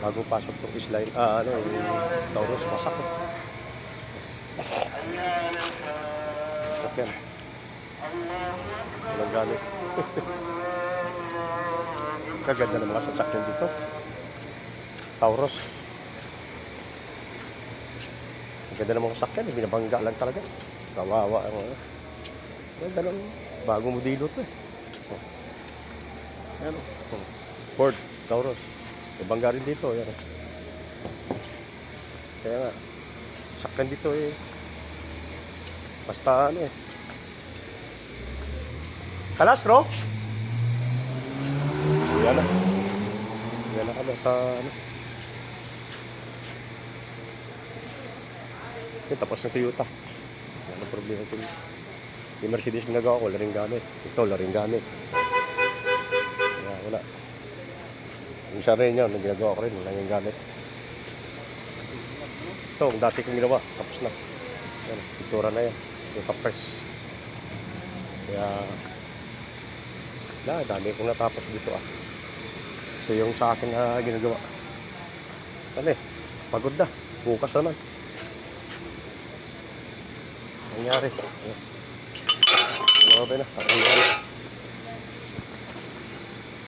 Bago pasok itong isline, yung Taurus, wasak. Wasak yan. Walang gamit. Kaganda ng mga sasakyan dito. Taurus. Ang ganda ng mga sasakyan, binabangga lang talaga. Kawawa ang ganda ng bagong modelo ito eh. Ayan. Ford, Taurus. May bangga rin dito. Ayan. Kaya nga, sasakyan dito eh. Basta ano eh. Kalas, bro? Yan na. Yan na kami. Tapos na Toyota. Yan ang problema ito. Yung Mercedes ginagawa ko, wala rin gamit. Ito, wala rin gamit. Wala. Yung isa rin yun, ginagawa ko rin, wala yung gamit. Ito, ang dati kong ginawa, tapos na. Yan, pintura na yan. Yung kapres. Kaya, dami kong natapos dito ah. Ito yung sa akin na ginagawa. Ano eh, pagod na. Bukas naman. Nangyari. Grabe na.